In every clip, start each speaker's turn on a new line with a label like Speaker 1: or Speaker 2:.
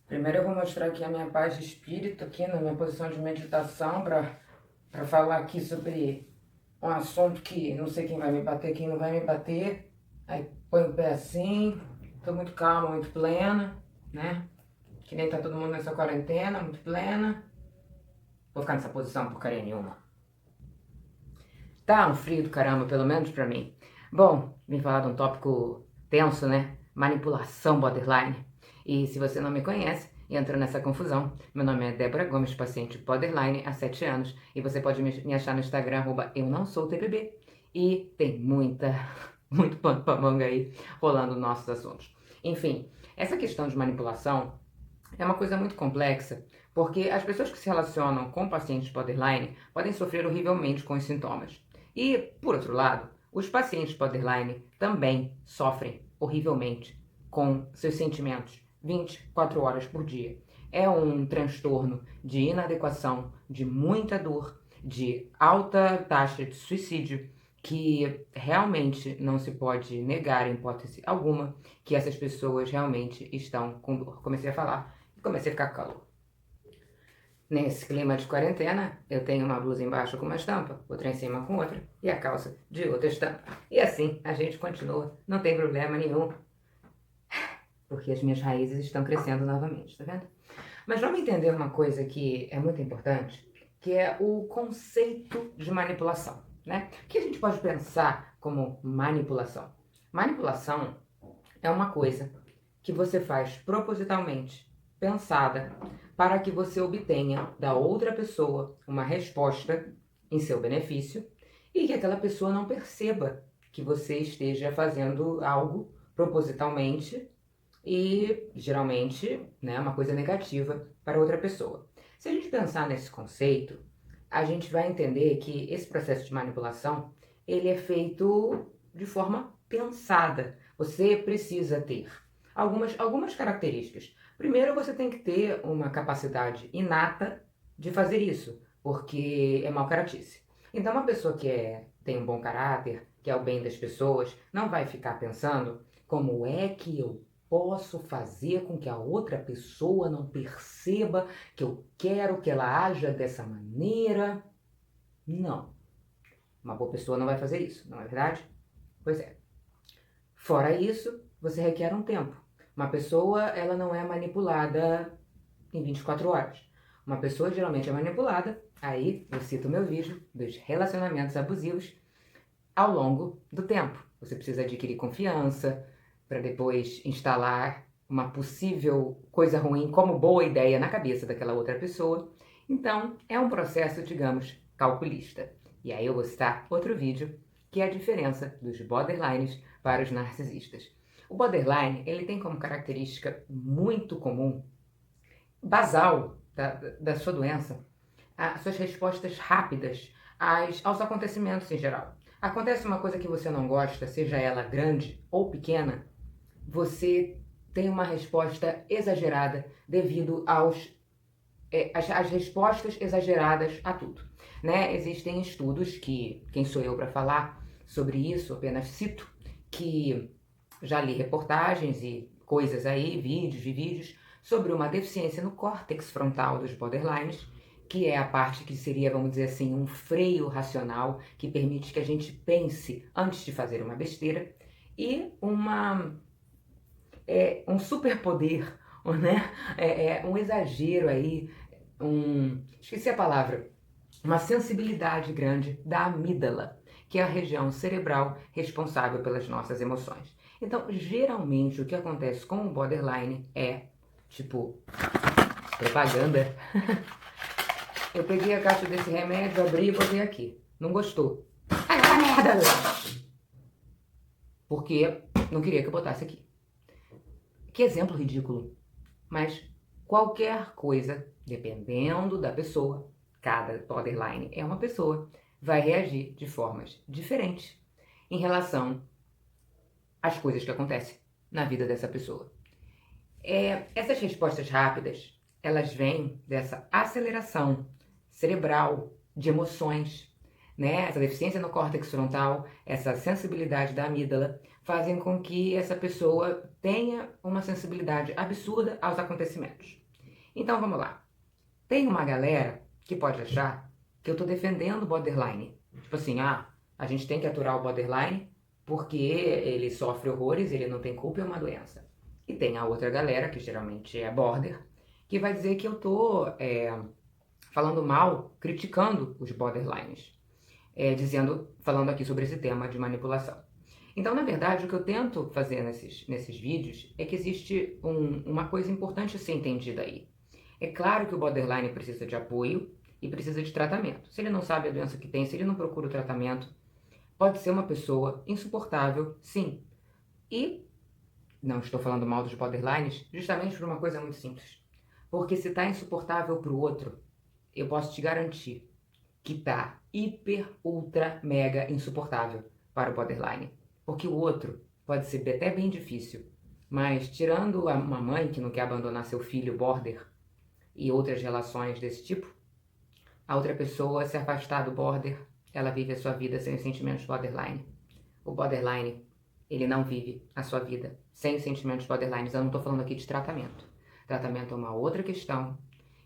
Speaker 1: Primeiro eu vou mostrar aqui a minha paz de espírito, aqui na minha posição de meditação, para falar aqui sobre um assunto que não sei quem vai me bater, quem não vai me bater. Aí põe o pé assim, tô muito calma, muito plena, né? Que nem tá todo mundo nessa quarentena, muito plena. Vou ficar nessa posição porcaria nenhuma. Tá um frio do caramba, pelo menos pra mim. Bom, vim falar de um tópico tenso, né? Manipulação borderline. E se você não me conhece e entrou nessa confusão, meu nome é Débora Gomes, paciente borderline há 7 anos. E você pode me achar no Instagram, eu não sou TPB. E tem muito pano pra manga aí rolando nossos assuntos. Enfim, essa questão de manipulação é uma coisa muito complexa, porque as pessoas que se relacionam com pacientes borderline podem sofrer horrivelmente com os sintomas. E, por outro lado, os pacientes borderline também sofrem horrivelmente com seus sentimentos 24 horas por dia. É um transtorno de inadequação, de muita dor, de alta taxa de suicídio, que realmente não se pode negar, em hipótese alguma, que essas pessoas realmente estão com dor. Comecei a falar e comecei a ficar com calor. Nesse clima de quarentena, eu tenho uma blusa embaixo com uma estampa, outra em cima com outra e a calça de outra estampa. E assim a gente continua, não tem problema nenhum, porque as minhas raízes estão crescendo novamente, tá vendo? Mas vamos entender uma coisa que é muito importante, que é o conceito de manipulação, né? O que a gente pode pensar como manipulação? Manipulação é uma coisa que você faz propositalmente, pensada, para que você obtenha da outra pessoa uma resposta em seu benefício e que aquela pessoa não perceba que você esteja fazendo algo propositalmente e geralmente, né, uma coisa negativa para outra pessoa. Se a gente pensar nesse conceito, a gente vai entender que esse processo de manipulação, ele é feito de forma pensada. Você precisa ter algumas características. Primeiro, você tem que ter uma capacidade inata de fazer isso, porque é mau caratice. Então, uma pessoa que tem um bom caráter, que é o bem das pessoas, não vai ficar pensando como é que eu posso fazer com que a outra pessoa não perceba que eu quero que ela haja dessa maneira. Não. Uma boa pessoa não vai fazer isso, não é verdade? Pois é. Fora isso, você requer um tempo. Uma pessoa, ela não é manipulada em 24 horas. Uma pessoa geralmente é manipulada, aí eu cito meu vídeo dos relacionamentos abusivos, ao longo do tempo. Você precisa adquirir confiança para depois instalar uma possível coisa ruim como boa ideia na cabeça daquela outra pessoa. Então, é um processo, digamos, calculista. E aí eu vou citar outro vídeo, que é a diferença dos borderlines para os narcisistas. O borderline, ele tem como característica muito comum, basal da sua doença, as suas respostas rápidas aos acontecimentos em geral. Acontece uma coisa que você não gosta, seja ela grande ou pequena, você tem uma resposta exagerada devido às respostas exageradas a tudo. Né? Existem estudos que, quem sou eu para falar sobre isso, apenas cito, que já li reportagens e coisas aí, vídeos, sobre uma deficiência no córtex frontal dos borderlines, que é a parte que seria, vamos dizer assim, um freio racional que permite que a gente pense antes de fazer uma besteira, e um superpoder, né? Um exagero aí, esqueci a palavra, uma sensibilidade grande da amígdala, que é a região cerebral responsável pelas nossas emoções. Então, geralmente, o que acontece com o borderline é, tipo, propaganda. Eu peguei a caixa desse remédio, abri e botei aqui. Não gostou. Aquela merda! Porque não queria que eu botasse aqui. Que exemplo ridículo. Mas qualquer coisa, dependendo da pessoa, cada borderline é uma pessoa, vai reagir de formas diferentes em relação às coisas que acontecem na vida dessa pessoa. Essas respostas rápidas, elas vêm dessa aceleração cerebral de emoções, né, essa deficiência no córtex frontal, essa sensibilidade da amígdala, fazem com que essa pessoa tenha uma sensibilidade absurda aos acontecimentos. Então vamos lá. Tem uma galera que pode achar que eu tô defendendo o borderline. Tipo assim, a gente tem que aturar o borderline porque ele sofre horrores, ele não tem culpa, é uma doença. E tem a outra galera, que geralmente é border, que vai dizer que eu tô falando mal, criticando os borderlines, falando aqui sobre esse tema de manipulação. Então, na verdade, o que eu tento fazer nesses vídeos é que existe uma coisa importante a ser entendida aí. É claro que o borderline precisa de apoio e precisa de tratamento. Se ele não sabe a doença que tem, se ele não procura o tratamento, pode ser uma pessoa insuportável, sim. E não estou falando mal dos borderlines justamente por uma coisa muito simples. Porque se está insuportável para o outro, eu posso te garantir que tá hiper, ultra, mega insuportável para o borderline. Porque o outro pode ser até bem difícil, mas tirando uma mãe que não quer abandonar seu filho border e outras relações desse tipo, a outra pessoa se afastar do border, ela vive a sua vida sem os sentimentos borderline. O borderline, ele não vive a sua vida sem os sentimentos borderlines. Eu não estou falando aqui de tratamento. Tratamento é uma outra questão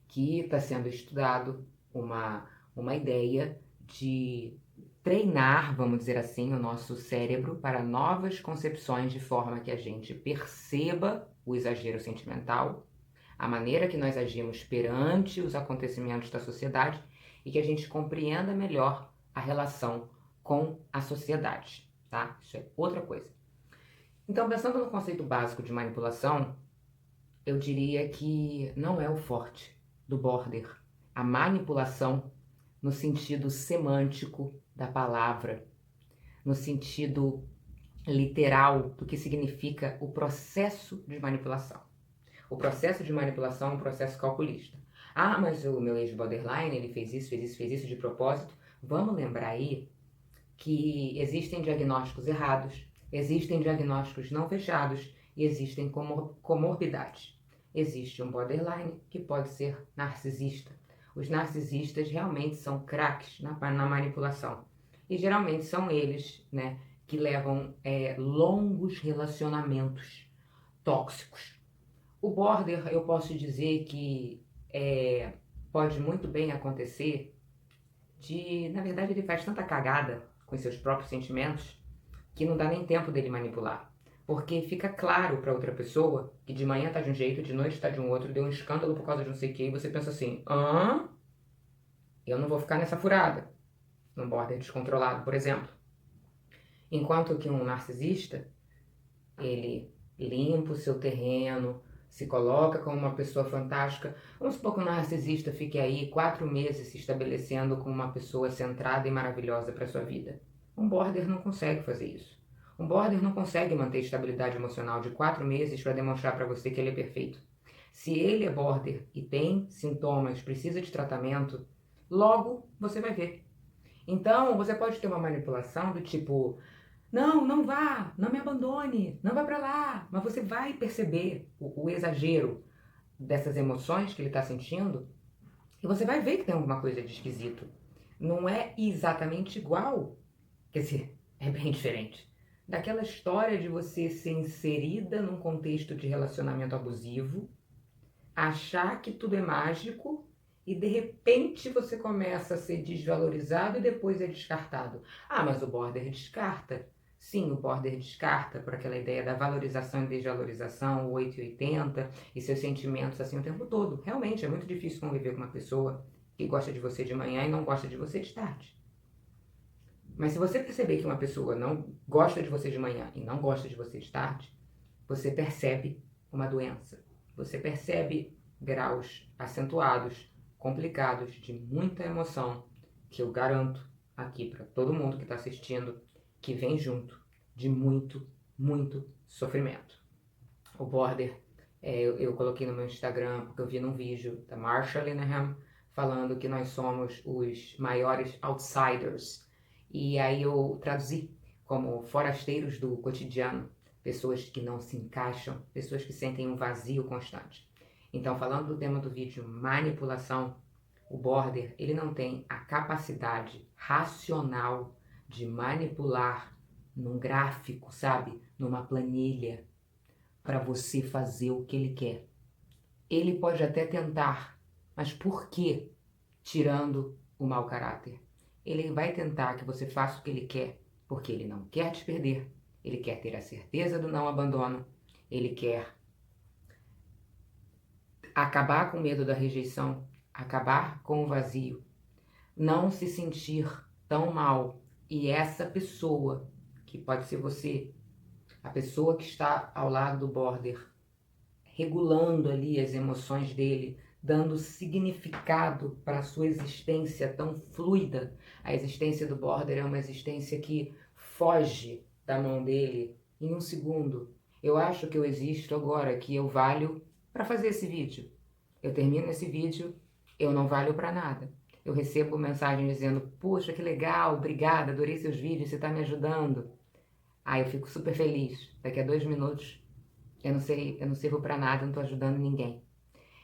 Speaker 1: que está sendo estudado, uma ideia de treinar, vamos dizer assim, o nosso cérebro para novas concepções de forma que a gente perceba o exagero sentimental, a maneira que nós agimos perante os acontecimentos da sociedade e que a gente compreenda melhor a relação com a sociedade, tá? Isso é outra coisa. Então, pensando no conceito básico de manipulação, eu diria que não é o forte do border a manipulação no sentido semântico da palavra, no sentido literal do que significa o processo de manipulação. O processo de manipulação é um processo calculista. Mas o meu ex-borderline, ele fez isso de propósito. Vamos lembrar aí que existem diagnósticos errados, existem diagnósticos não fechados e existem comorbidades. Existe um borderline que pode ser narcisista. Os narcisistas realmente são craques na manipulação. E geralmente são eles, né, que levam longos relacionamentos tóxicos. O border, eu posso dizer que pode muito bem acontecer na verdade, ele faz tanta cagada com seus próprios sentimentos que não dá nem tempo dele manipular. Porque fica claro para outra pessoa que de manhã tá de um jeito, de noite tá de um outro, deu um escândalo por causa de não sei o que, e você pensa assim, eu não vou ficar nessa furada, num border descontrolado, por exemplo. Enquanto que um narcisista, ele limpa o seu terreno, se coloca como uma pessoa fantástica. Vamos supor que um narcisista fique aí 4 meses se estabelecendo como uma pessoa centrada e maravilhosa para sua vida. Um border não consegue fazer isso. Um border não consegue manter estabilidade emocional de 4 meses para demonstrar para você que ele é perfeito. Se ele é border e tem sintomas, precisa de tratamento, logo você vai ver. Então, você pode ter uma manipulação do tipo, não vá, não me abandone, não vá pra lá. Mas você vai perceber o exagero dessas emoções que ele está sentindo e você vai ver que tem alguma coisa de esquisito. Não é exatamente igual, quer dizer, é bem diferente. Daquela história de você ser inserida num contexto de relacionamento abusivo, achar que tudo é mágico e de repente você começa a ser desvalorizado e depois é descartado. Mas o border descarta. Sim, o border descarta por aquela ideia da valorização e desvalorização, o 880 e seus sentimentos assim o tempo todo. Realmente é muito difícil conviver com uma pessoa que gosta de você de manhã e não gosta de você de tarde. Mas se você perceber que uma pessoa não gosta de você de manhã e não gosta de você de tarde, você percebe uma doença. Você percebe graus acentuados, complicados, de muita emoção, que eu garanto aqui para todo mundo que está assistindo, que vem junto de muito, muito sofrimento. O border, eu coloquei no meu Instagram, porque eu vi num vídeo da Marsha Linehan, falando que nós somos os maiores outsiders. E aí eu traduzi como forasteiros do cotidiano, pessoas que não se encaixam, pessoas que sentem um vazio constante. Então, falando do tema do vídeo, manipulação, O border, ele não tem a capacidade racional de manipular num gráfico, sabe? Numa planilha, para você fazer o que ele quer. Ele pode até tentar, mas por quê? Tirando o mau caráter. Ele vai tentar que você faça o que ele quer, porque ele não quer te perder. Ele quer ter a certeza do não abandono. Ele quer acabar com o medo da rejeição, acabar com o vazio, não se sentir tão mal. E essa pessoa, que pode ser você, a pessoa que está ao lado do border, regulando ali as emoções dele, dando significado para a sua existência tão fluida. A existência do border é uma existência que foge da mão dele em um segundo. Eu acho que eu existo agora, que eu valho para fazer esse vídeo. Eu termino esse vídeo, eu não valho para nada. Eu recebo mensagem dizendo, poxa, que legal, obrigada, adorei seus vídeos, você está me ajudando. Aí eu fico super feliz. Daqui a 2 minutos, eu não sirvo para nada, não estou ajudando ninguém.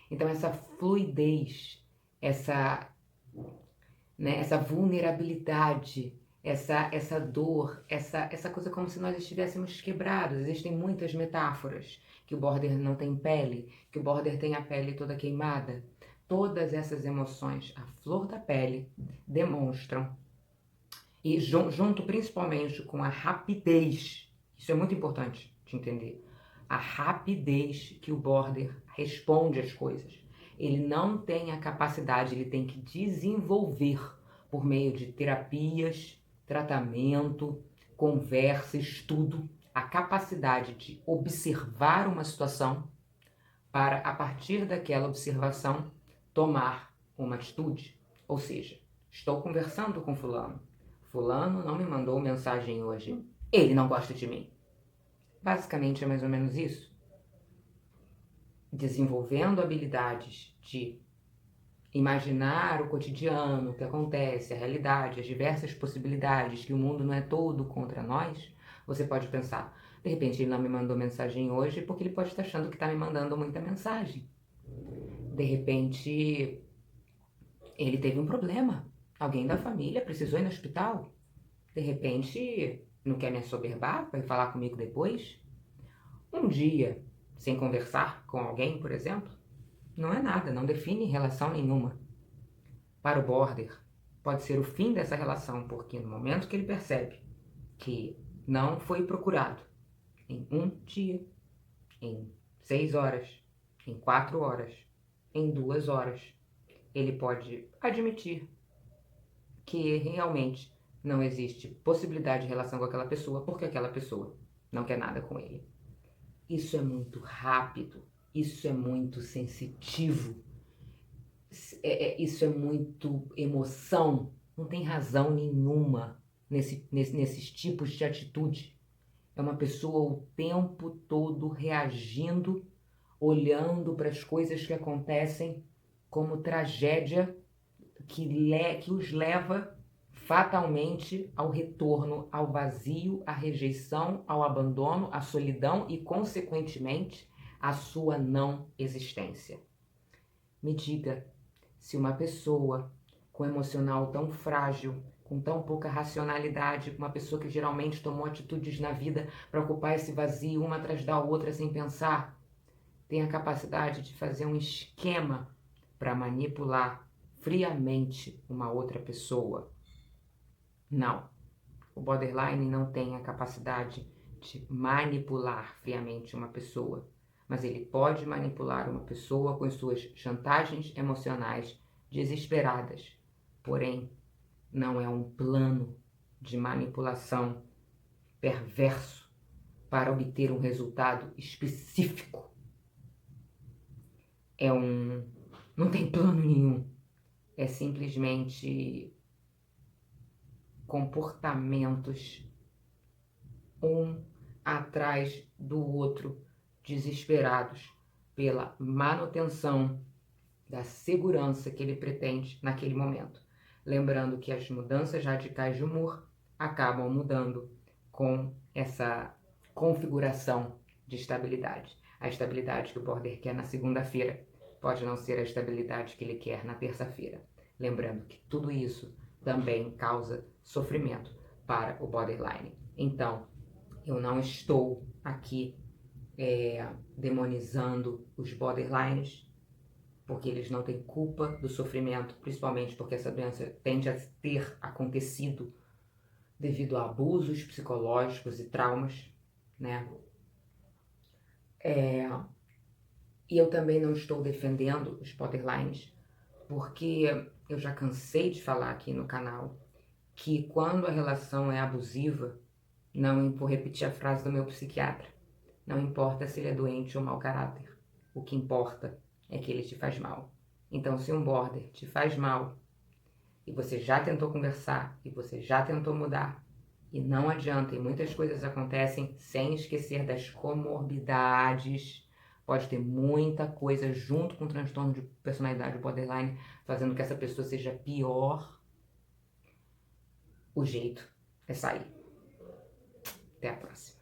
Speaker 1: Então essa fluidez, essa vulnerabilidade, essa dor, essa coisa como se nós estivéssemos quebrados. Existem muitas metáforas, que o border não tem pele, que o border tem a pele toda queimada. Todas essas emoções, a flor da pele, demonstram, e junto principalmente com a rapidez, isso é muito importante de entender, a rapidez que o border responde às coisas. Ele não tem a capacidade, ele tem que desenvolver por meio de terapias, tratamento, conversa, estudo, a capacidade de observar uma situação para, a partir daquela observação, tomar uma atitude. Ou seja, estou conversando com fulano. Fulano não me mandou mensagem hoje. Ele não gosta de mim. Basicamente é mais ou menos isso. Desenvolvendo habilidades de imaginar o cotidiano, o que acontece, a realidade, as diversas possibilidades, que o mundo não é todo contra nós, você pode pensar, de repente ele não me mandou mensagem hoje porque ele pode estar achando que está me mandando muita mensagem. De repente ele teve um problema, alguém da família precisou ir no hospital. De repente não quer me assoberbar, vai falar comigo depois. Um dia sem conversar com alguém, por exemplo, não é nada, não define relação nenhuma. Para o border, pode ser o fim dessa relação, porque no momento que ele percebe que não foi procurado em 1 dia, em 6 horas, em 4 horas, em 2 horas, ele pode admitir que realmente não existe possibilidade de relação com aquela pessoa, porque aquela pessoa não quer nada com ele. Isso é muito rápido, isso é muito sensitivo, isso é muito emoção, não tem razão nenhuma nesses tipos de atitude. É uma pessoa o tempo todo reagindo, olhando para as coisas que acontecem como tragédia que os leva fatalmente ao retorno, ao vazio, à rejeição, ao abandono, à solidão e, consequentemente, à sua não existência. Me diga, se uma pessoa com emocional tão frágil, com tão pouca racionalidade, uma pessoa que geralmente tomou atitudes na vida para ocupar esse vazio uma atrás da outra sem pensar, tem a capacidade de fazer um esquema para manipular friamente uma outra pessoa? Não. O borderline não tem a capacidade de manipular friamente uma pessoa, mas ele pode manipular uma pessoa com suas chantagens emocionais desesperadas. Porém, não é um plano de manipulação perverso para obter um resultado específico. Não tem plano nenhum. É simplesmente comportamentos um atrás do outro, desesperados pela manutenção da segurança que ele pretende naquele momento. Lembrando que as mudanças radicais de humor acabam mudando com essa configuração de estabilidade. A estabilidade que o border quer na segunda-feira pode não ser a estabilidade que ele quer na terça-feira. Lembrando que tudo isso também causa sofrimento para o borderline. Então, eu não estou aqui demonizando os borderlines, porque eles não têm culpa do sofrimento, principalmente porque essa doença tende a ter acontecido devido a abusos psicológicos e traumas, né? E eu também não estou defendendo os borderlines, porque eu já cansei de falar aqui no canal que quando a relação é abusiva, não vou repetir a frase do meu psiquiatra, não importa se ele é doente ou mau caráter, o que importa é que ele te faz mal. Então, se um border te faz mal e você já tentou conversar e você já tentou mudar e não adianta, e muitas coisas acontecem sem esquecer das comorbidades. Pode ter muita coisa junto com o transtorno de personalidade borderline fazendo que essa pessoa seja pior. O jeito é sair. Até a próxima.